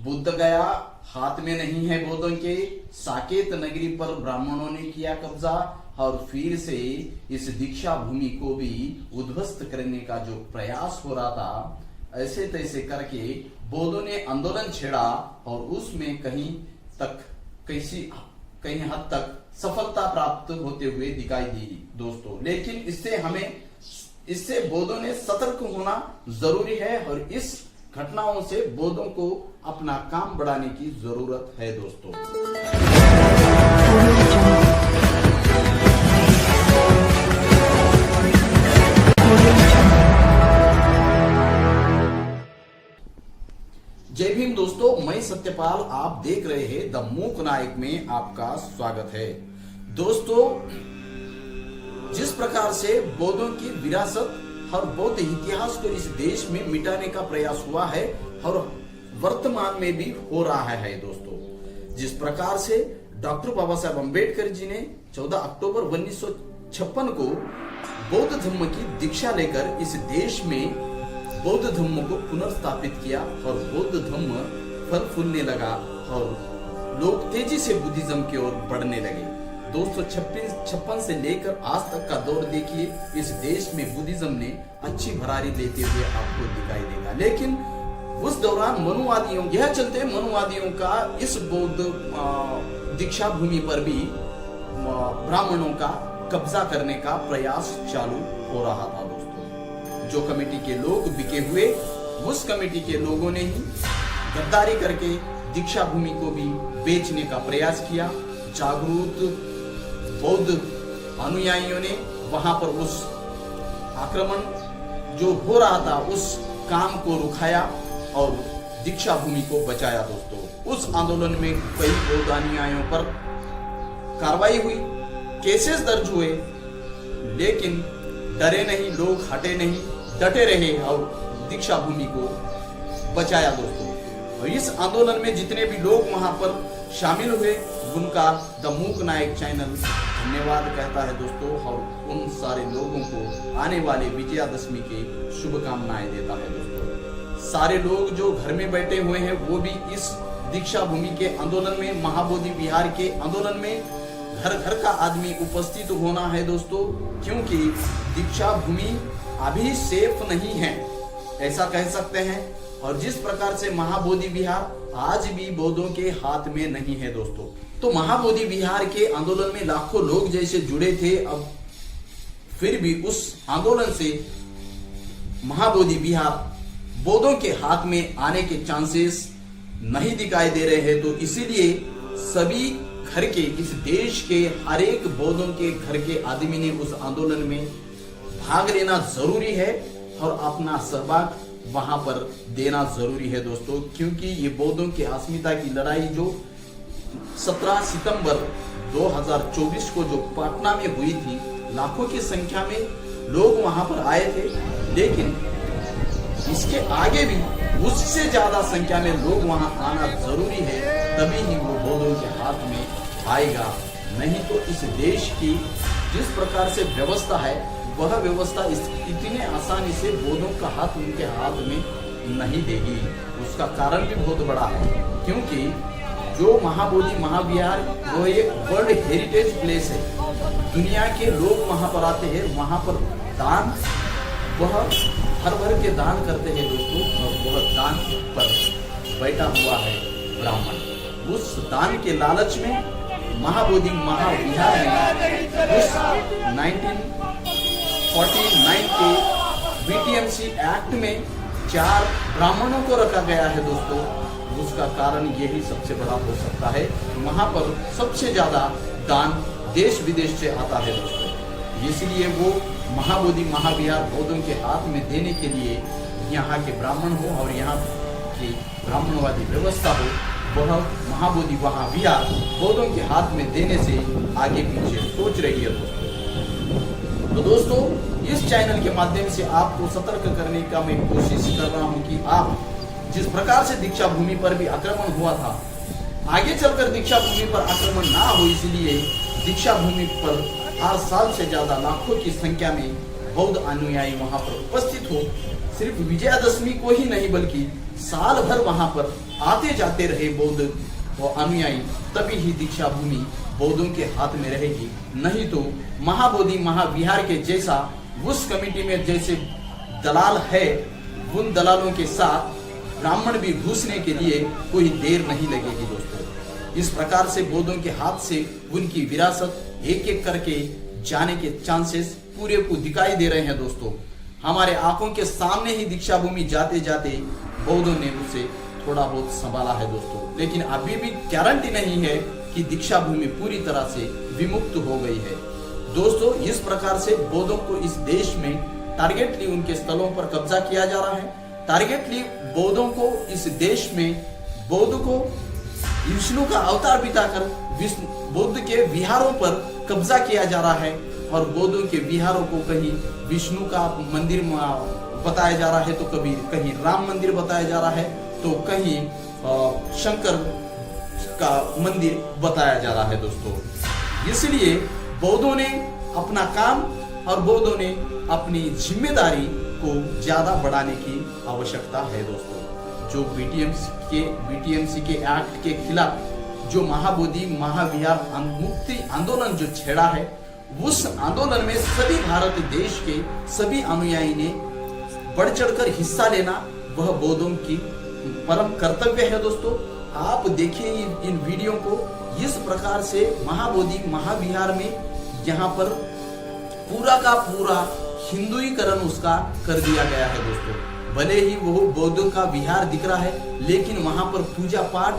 बुद्ध गया, हाथ में नहीं है बौद्धों के। साकेत नगरी पर ब्राह्मणों ने किया कब्जा और फिर से इस दीक्षा भूमि को भी उद्ध्वस्त करने का जो प्रयास हो रहा था, ऐसे तैसे करके बौद्धों ने आंदोलन छेड़ा और उसमें कहीं हद तक सफलता प्राप्त होते हुए दिखाई दी दोस्तों। लेकिन इससे बौद्धों ने सतर्क होना जरूरी है और इस घटनाओं से बौद्धों को अपना काम बढ़ाने की जरूरत है दोस्तों। जय भीम दोस्तों, मैं सत्यपाल, आप देख रहे हैं द मूक नायक में आपका स्वागत है। दोस्तों, जिस प्रकार से बौद्धों की विरासत और बौद्ध इतिहास को इस देश में मिटाने का प्रयास हुआ है और वर्तमान में भी हो रहा है दोस्तों, जिस प्रकार से डॉक्टर बाबा साहब अम्बेडकर जी ने 14 अक्टूबर 1956 को बौद्ध धर्म की दीक्षा लेकर इस देश में बौद्ध धर्म को पुनर्स्थापित किया और बौद्ध धर्म फल फूलने लगा और लोग तेजी से बुद्धिज्म की ओर बढ़ने लगे। 256 से लेकर आज तक का दौर देखिए, इस देश में बुद्धिज्म ने अच्छी भरारी लेते हुए आपको दिखाई देगा। लेकिन उस दौरान मनुवादियों का इस बौद्ध दीक्षा भूमि पर भी ब्राह्मणों का कब्जा करने का प्रयास चालू हो रहा था दोस्तों। जो कमेटी के लोग बिके हुए, उस कमेटी के लोगों ने ही गद्दारी करके दीक्षा भूमि को भी बेचने का प्रयास किया। जागरूक बौद्ध अनुयायियों ने वहां पर उस आक्रमण जो हो रहा था उस काम को रुकाया और दीक्षा भूमि को बचाया दोस्तों। उस आंदोलन में कई बौद्ध अनुयायियों पर कार्रवाई हुई, केसेस दर्ज हुए, लेकिन डरे नहीं लोग, हटे नहीं, डटे रहे और दीक्षा भूमि को बचाया दोस्तों। और इस आंदोलन में जितने भी लोग वहां पर शामिल हुए उनका द मूक नायक चैनल धन्यवाद कहता है दोस्तों, और उन सारे लोगों को आने वाले विजयादशमी के शुभकामनाएं देता है दोस्तों। सारे लोग जो घर में बैठे हुए हैं वो भी इस दीक्षा भूमि के आंदोलन में, महाबोधि विहार के आंदोलन में घर घर का आदमी उपस्थित होना है दोस्तों, क्योंकि दीक्षा भूमि अभी सेफ नहीं है, ऐसा कह सकते हैं। और जिस प्रकार से महाबोधि विहार आज भी बौद्धों के हाथ में नहीं है दोस्तों, तो महाबोधि विहार के आंदोलन में लाखों लोग जैसे जुड़े थे, अब फिर भी उस आंदोलन से महाबोधि विहार बौद्धों के हाथ में आने के चांसेस नहीं दिखाई दे रहे हैं। तो इसीलिए सभी घर के, इस देश के हर एक बौद्धों के घर के आदमी ने उस आंदोलन में भाग लेना जरूरी है और अपना सहभाग वहां पर देना जरूरी है दोस्तों, क्योंकि ये बौद्धों की अस्मिता की लड़ाई जो 17 सितंबर 2024 को जो पटना में हुई थी, लाखों की संख्या में लोग वहां पर आए थे, लेकिन इसके आगे भी उससे ज्यादा संख्या में लोग वहां आना जरूरी है, तभी ही वो बौद्धों के हाथ में आएगा। नहीं तो इस देश की जिस प्रकार से व्यवस्था है वह व्यवस्था इतने आसानी से बौद्धों का हाथ उनके हाथ में नहीं देगी। उसका कारण भी बहुत बड़ा है, क्योंकि जो महाबोधि महाविहार वो एक वर्ल्ड हेरिटेज प्लेस है, दुनिया के लोग वहां पर आते हैं, वहां पर दान वह हर भर के दान करते हैं दोस्तों, और वह दान पर बैठा हुआ है ब्राह्मण। उस दान के लालच में महाबोधि महाविहार में उस 1949 के बीटीएमसी एक्ट में 4 ब्राह्मणों को रखा गया है दोस्तों। उसका कारण यही सबसे बड़ा हो सकता है, वहां पर सबसे ज्यादा दान देश विदेश से आता है दोस्तों, इसलिए वो महाबोधि महाविहार बौद्धों के हाथ में देने के लिए यहाँ के ब्राह्मण हो और यहाँ की ब्राह्मणवादी व्यवस्था हो, वह महाबोधि महाविहार बौद्धों के हाथ में देने से आगे पीछे सोच रही है दोस्तों। तो दोस्तों, इस चैनल के माध्यम से आपको सतर्क करने का मैं कोशिश कर रहा हूं कि आप जिस प्रकार से दीक्षा भूमि पर भी आक्रमण हुआ था, आगे चलकर दीक्षा भूमि पर आक्रमण ना हो, इसलिए दीक्षा भूमि पर 8 साल से ज्यादा लाखों की संख्या में बौद्ध अनुयायी वहां पर उपस्थित हो। सिर्फ विजयादशमी को ही नहीं बल्कि साल भर वहां पर आते जाते रहे बौद्ध और अनुयायी, तभी ही दीक्षा भूमि बौद्धों के हाथ में रहेगी। नहीं तो महाबोधि महाविहार के जैसा उस कमेटी में जैसे दलाल है, उन दलालों के साथ ब्राह्मण भी घुसने के लिए कोई देर नहीं लगेगी दोस्तों। इस प्रकार से बौद्धों के हाथ से उनकी विरासत एक एक करके जाने के चांसेस पूरे को दिखाई दे रहे हैं दोस्तों। हमारे आंखों के सामने ही दीक्षा भूमि जाते जाते बौद्धों ने उसे थोड़ा बहुत संभाला है दोस्तों, लेकिन अभी भी गारंटी नहीं है कि दीक्षा भूमि पूरी तरह से विमुक्त हो गई है दोस्तों। इस प्रकार से बौद्धों को इस देश में टारगेटली उनके स्थलों पर कब्जा किया जा रहा है। टारगेटली बौद्धों को इस देश में बौद्ध को विष्णु का अवतार बिताकर बौद्ध के विहारों पर कब्जा किया जा रहा है, और बौद्धों के विहारों को कहीं विष्णु का मंदिर बताया जा रहा है, तो कभी कहीं राम मंदिर बताया जा रहा है, तो कहीं शंकर का मंदिर बताया जा रहा है दोस्तों। इसलिए बौद्धों ने अपना काम और बौद्धों ने अपनी जिम्मेदारी को ज्यादा बढ़ाने की आवश्यकता है दोस्तों। जो बीटीएमसी के एक्ट के खिलाफ जो महाबोधि महाविहार मुक्ति आंदोलन जो छेड़ा है, उस आंदोलन में सभी भारत देश के सभी अनुयायी ने बढ़ चढ़कर हिस्सा लेना वह बौद्धों की परम कर्तव्य है दोस्तों। आप देखिए इन वीडियो को, इस प्रकार से महाबोधि महाविहार में यहाँ पर पूरा का पूरा हिंदुईकरण उसका कर दिया गया है दोस्तों। भले ही वो बौद्धों का विहार दिख रहा है, लेकिन वहां पर पूजा पाठ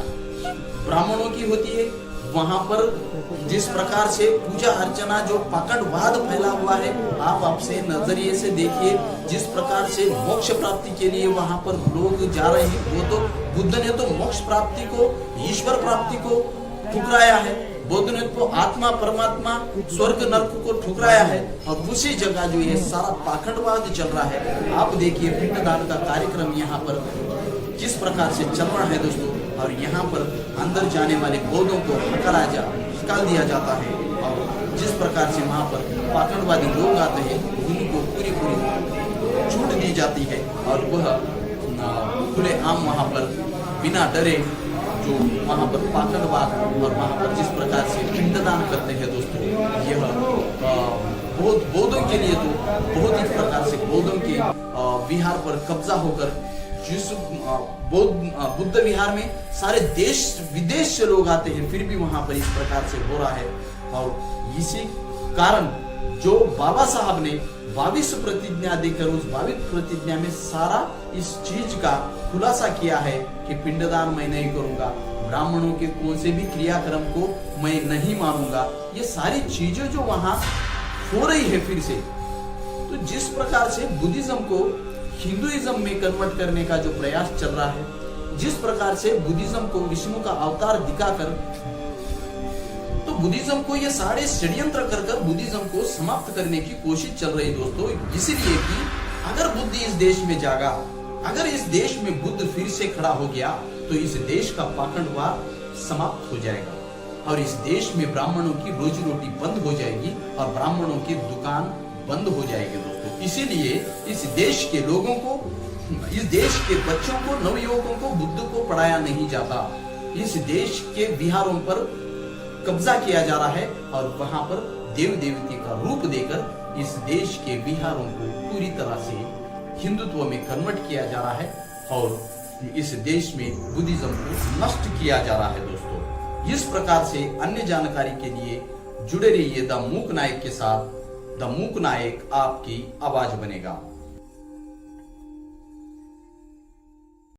ब्राह्मणों की होती है। वहां पर जिस प्रकार से पूजा अर्चना जो पाखंडवाद फैला हुआ है, आप आपसे नजरिए से देखिए, जिस प्रकार से मोक्ष प्राप्ति के लिए वहां पर लोग जा रहे हैं, वो तो बुद्ध ने तो मोक्ष प्राप्ति को, ईश्वर प्राप्ति को ठुकराया है, बौद्ध ने तो आत्मा परमात्मा स्वर्ग नरक को ठुकराया है, और उसी जगह जो ये सारा पाखंडवाद चल रहा है। आप देखिए पिंडदान का कार्यक्रम यहाँ पर किस प्रकार से चल रहा है दोस्तों, और यहाँ पर अंदर जाने वाले बौद्धों को निकाल दिया जाता है, और जिस प्रकार से वहाँ पर पाखंडवादी लोग आते हैं उनको पूरी छूट दी जाती है, और वह खुले आम वहाँ पर बिना डरे जो वहाँ पर पाखंडवाद और वहाँ पर जिस प्रकार से पिंडदान करते हैं दोस्तों, यह बौद्धों के लिए तो बहुत ही प्रकार से बौद्धों के विहार पर कब्जा होकर जिस बुद्ध विहार में सारे देश विदेश से लोग आते हैं, फिर भी वहां पर इस प्रकार से हो रहा है। और इसी कारण जो बाबा साहब ने 22 प्रतिज्ञा देकर उस 22 प्रतिज्ञा में सारा इस चीज का खुलासा किया है कि पिंडदान मैं नहीं करूंगा, ब्राह्मणों के कौन से भी क्रियाक्रम को मैं नहीं मानूंगा, ये सारी चीजें जो वहां हो रही है फिर से, तो जिस प्रकार से बुद्धिज्म को हिंदुइज्म में कन्वर्ट करने का जो प्रयास चल रहा है, जिस प्रकार से बुद्धिज्म को विष्णु का अवतार दिखाकर, तो बुद्धिज्म को ये सारे षड्यंत्र कर बुद्धिज्म को समाप्त करने की कोशिश चल रही दोस्तों। इसलिए कि अगर बुद्ध इस देश में जागा, अगर इस देश में बुद्ध फिर से खड़ा हो गया, तो इस देश का पाखंडवाद समाप्त हो जाएगा, और इस देश में ब्राह्मणों की रोजी रोटी बंद हो जाएगी, और ब्राह्मणों की दुकान बंद हो जाएगी दोस्तों। इसीलिए इस देश के लोगों को, इस देश के बच्चों को, नवयुवकों को बुद्ध को पढ़ाया नहीं जाता। इस देश के विहारों पर कब्जा किया जा रहा है, और वहां पर देव देवती का रूप देकर इस देश के विहारों को पूरी तरह से हिंदुत्व में कन्वर्ट किया जा रहा है, और इस देश में बुद्धिज्म को नष्ट किया जा रहा है दोस्तों। इस प्रकार से अन्य जानकारी के लिए जुड़े रहिए द मूक नायक के साथ। द मूक नायक आपकी आवाज बनेगा।